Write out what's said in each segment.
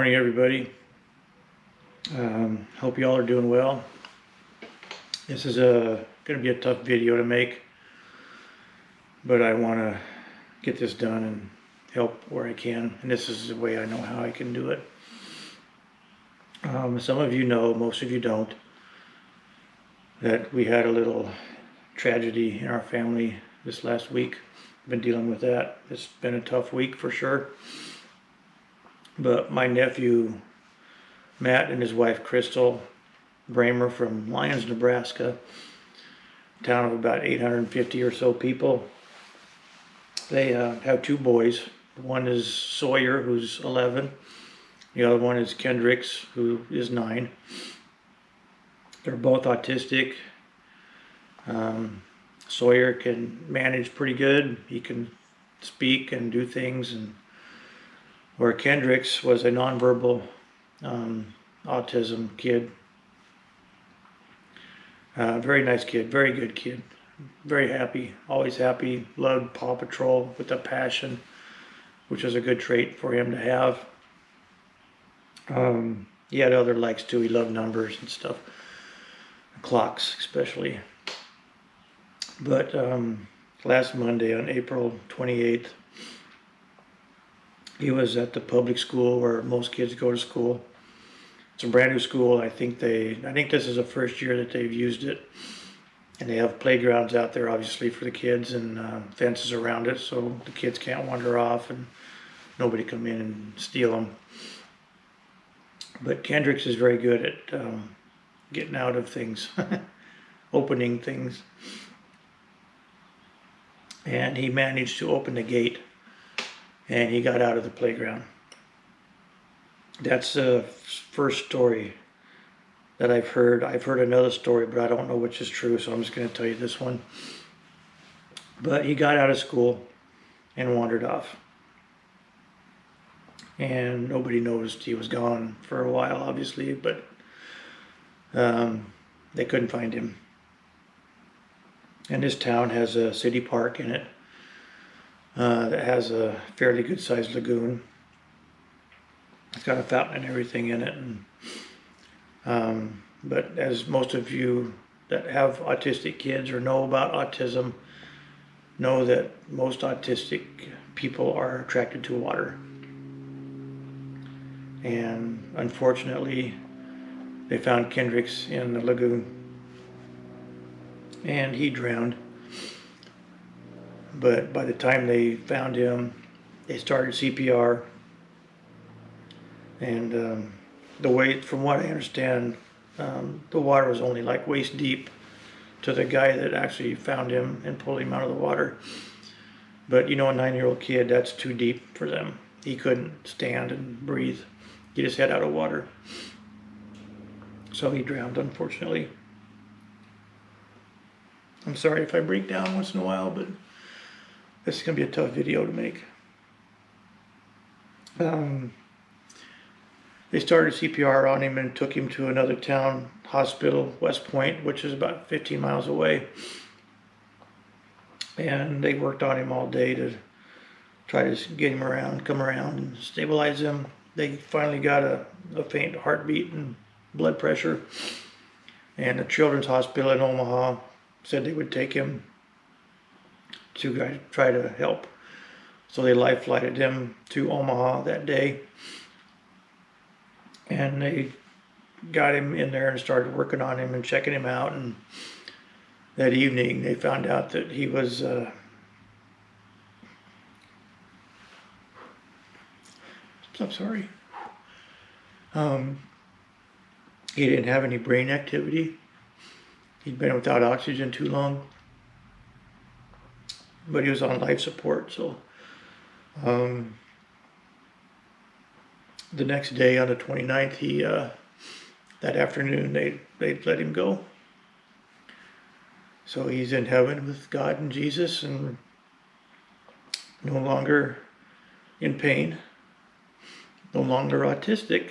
morning, everybody. Hope you all are doing well. This is going to be a tough video to make, but I want to get this done and help where I can, and this is the way I know how I can do it. Some of you know, most of you don't, that we had a little tragedy in our family this last week. I've been dealing with that. It's been a tough week for sure. But my nephew, Matt, and his wife, Crystal Brehmer from Lyons, Nebraska, a town of about 850 or so people. They have two boys. One is Sawyer, who's 11. The other one is Kendrix, who is 9. They're both autistic. Sawyer can manage pretty good. He can speak and do things, and where Kendrix was a nonverbal autism kid. Very nice kid, very good kid, very happy, always happy, loved Paw Patrol with a passion, which is a good trait for him to have. He had other likes too. He loved numbers and stuff, clocks especially. But last Monday on April 28th, he was at the public school where most kids go to school. It's a brand new school. I think this is the first year that they've used it. And they have playgrounds out there, obviously, for the kids, and fences around it so the kids can't wander off and nobody come in and steal them. But Kendrix is very good at getting out of things, opening things. And he managed to open the gate, and he got out of the playground. That's the first story that I've heard. I've heard another story, but I don't know which is true, so I'm just going to tell you this one. But he got out of school and wandered off. And nobody noticed he was gone for a while, obviously, but they couldn't find him. And this town has a city park in it that has a fairly good sized lagoon. It's got a fountain and everything in it. And, but as most of you that have autistic kids or know about autism know, that most autistic people are attracted to water. And unfortunately, they found Kendrix in the lagoon, and he drowned. But by the time they found him, they started CPR. And the way, from what I understand, the water was only like waist deep to the guy that actually found him and pulled him out of the water. But you know, a 9-year-old kid, that's too deep for them. He couldn't stand and breathe. Get his head out of water. So he drowned, unfortunately. I'm sorry if I break down once in a while, but this is going to be a tough video to make. They started CPR on him and took him to another town hospital, West Point, which is about 15 miles away. And they worked on him all day to try to get him around, come around and stabilize him. They finally got a faint heartbeat and blood pressure. And the Children's Hospital in Omaha said they would take him to try to help. So they life flighted him to Omaha that day. And they got him in there and started working on him and checking him out. And that evening they found out that he was I'm sorry. He didn't have any brain activity. He'd been without oxygen too long. But he was on life support, so the next day, on the 29th, that afternoon, they let him go. So he's in heaven with God and Jesus, and no longer in pain, no longer autistic,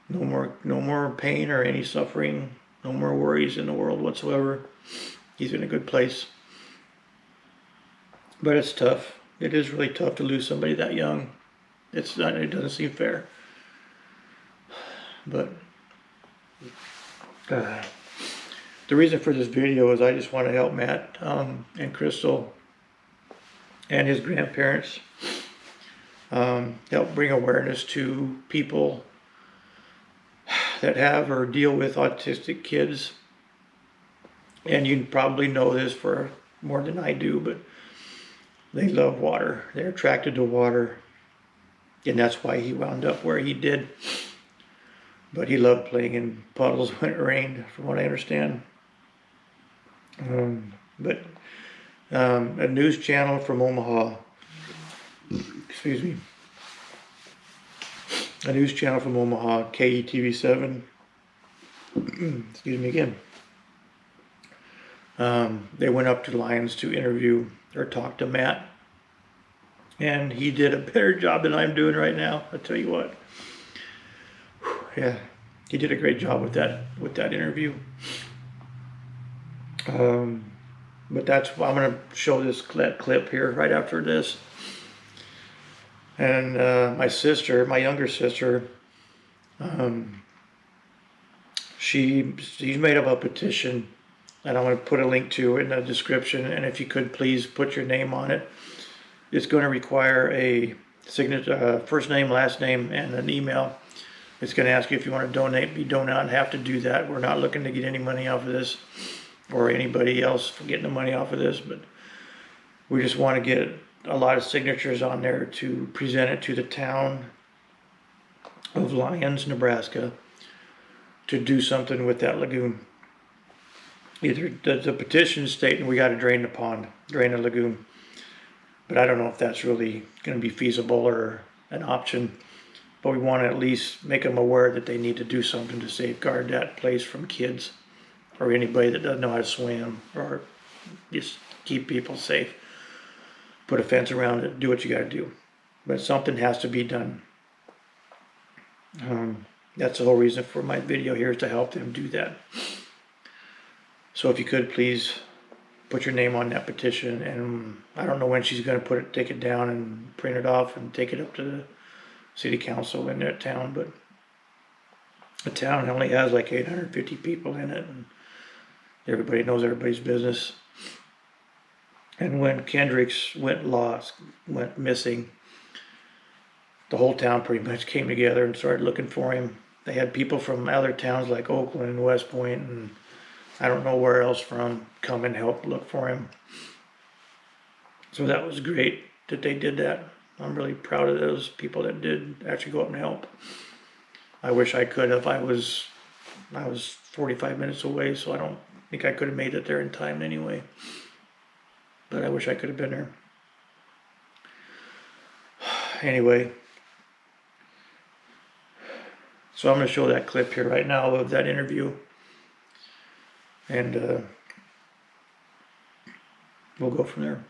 no more pain or any suffering, no more worries in the world whatsoever. He's in a good place. But it's tough. It is really tough to lose somebody that young. It doesn't seem fair. But the reason for this video is I just want to help Matt and Crystal and his grandparents, help bring awareness to people that have or deal with autistic kids. And you probably know this for more than I do, but they love water. They're attracted to water. And that's why he wound up where he did. But he loved playing in puddles when it rained, from what I understand. A news channel from Omaha, excuse me, a news channel from Omaha, KETV7, excuse me again, they went up to Lyons to interview or talk to Matt, and he did a better job than I'm doing right now, I'll tell you what. Yeah, he did a great job with that interview. But that's why I'm going to show this clip here right after this. And my sister, my younger sister, she's made up a petition, and I'm going to put a link to it in the description. And if you could please put your name on it. It's going to require a signature, first name, last name, and an email. It's going to ask you if you want to donate. You do not have to do that. We're not looking to get any money off of this, or anybody else for getting the money off of this, but we just want to get a lot of signatures on there to present it to the town of Lyons, Nebraska, to do something with that lagoon. Either the petition stating we got to drain the pond, drain the lagoon, but I don't know if that's really going to be feasible or an option. But we want to at least make them aware that they need to do something to safeguard that place from kids or anybody that doesn't know how to swim, or just keep people safe. Put a fence around it, do what you got to do. But something has to be done. That's the whole reason for my video here, is to help them do that. So if you could please put your name on that petition, and I don't know when she's going to take it down and print it off and take it up to the city council in that town, but the town only has like 850 people in it, and everybody knows everybody's business. And when Kendrix went missing, the whole town pretty much came together and started looking for him. They had people from other towns like Oakland and West Point and I don't know where else from come and help look for him. So that was great that they did that. I'm really proud of those people that did actually go up and help. I wish I could have. I was 45 minutes away, so I don't think I could have made it there in time anyway. But I wish I could have been there. Anyway, so I'm going to show that clip here right now of that interview. And we'll go from there.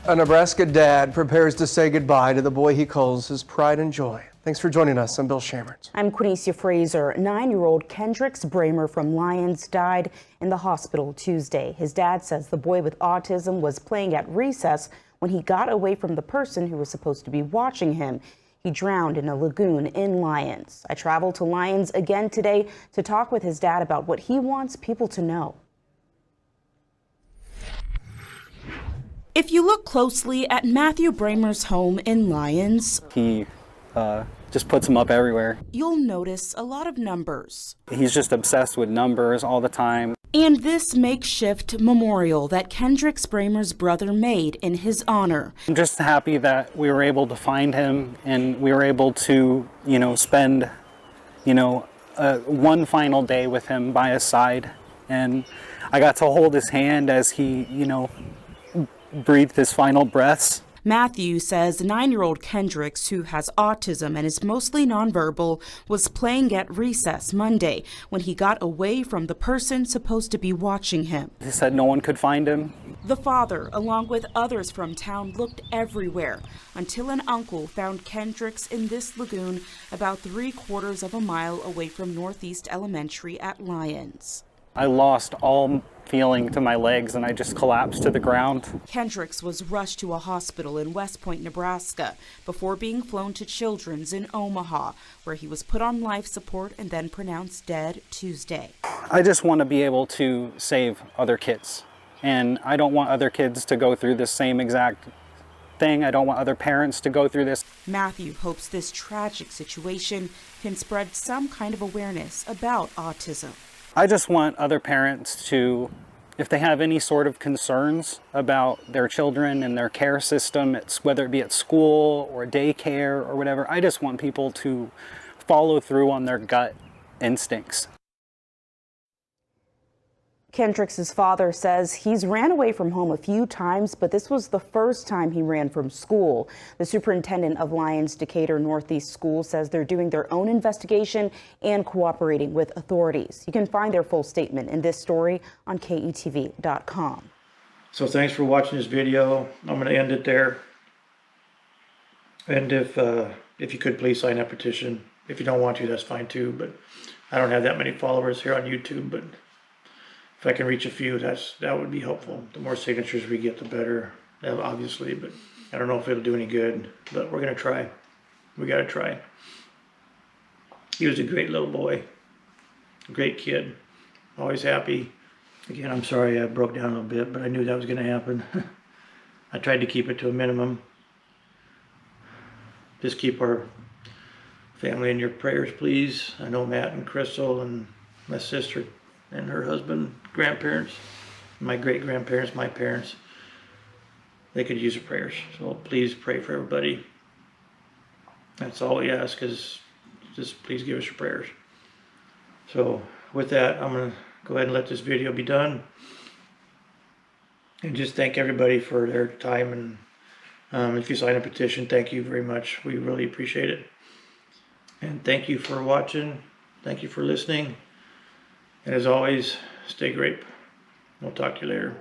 A Nebraska dad prepares to say goodbye to the boy he calls his pride and joy. Thanks for joining us. I'm Bill Shamert. I'm Quinicia Fraser. 9-year-old Kendrix Brehmer from Lyons died in the hospital Tuesday. His dad says the boy with autism was playing at recess when he got away from the person who was supposed to be watching him. He drowned in a lagoon in Lyons. I traveled to Lyons again today to talk with his dad about what he wants people to know. If you look closely at Matthew Brehmer's home in Lyons, he just puts them up everywhere. You'll notice a lot of numbers. He's just obsessed with numbers all the time. And this makeshift memorial that Kendrix Brehmer's brother made in his honor. I'm just happy that we were able to find him and we were able to, spend, one final day with him by his side. And I got to hold his hand as he, breathed his final breaths. Matthew says 9-year-old Kendrix, who has autism and is mostly nonverbal, was playing at recess Monday when he got away from the person supposed to be watching him. He said no one could find him. The father, along with others from town, looked everywhere until an uncle found Kendrix in this lagoon about 3/4 of a mile away from Northeast Elementary at Lyons. I lost all feeling to my legs and I just collapsed to the ground. Kendrix was rushed to a hospital in West Point, Nebraska, before being flown to Children's in Omaha, where he was put on life support and then pronounced dead Tuesday. I just want to be able to save other kids. And I don't want other kids to go through the same exact thing. I don't want other parents to go through this. Matthew hopes this tragic situation can spread some kind of awareness about autism. I just want other parents to, if they have any sort of concerns about their children and their care system, whether it be at school or daycare or whatever, I just want people to follow through on their gut instincts. Kendrix's father says he's ran away from home a few times, but this was the first time he ran from school. The superintendent of Lyons Decatur Northeast School says they're doing their own investigation and cooperating with authorities. You can find their full statement in this story on KETV.com. So thanks for watching this video. I'm going to end it there. And if you could please sign that petition. If you don't want to, that's fine too. But I don't have that many followers here on YouTube. But if I can reach a few, that would be helpful. The more signatures we get, the better, obviously. But I don't know if it'll do any good. But we're going to try. We got to try. He was a great little boy. A great kid. Always happy. Again, I'm sorry I broke down a little bit, but I knew that was going to happen. I tried to keep it to a minimum. Just keep our family in your prayers, please. I know Matt and Crystal and my sister and her husband, grandparents, my great-grandparents, my parents, they could use your prayers. So please pray for everybody. That's all we ask, is just please give us your prayers. So with that, I'm going to go ahead and let this video be done. And just thank everybody for their time. And if you sign a petition, thank you very much. We really appreciate it. And thank you for watching. Thank you for listening. And as always, stay great. We'll talk to you later.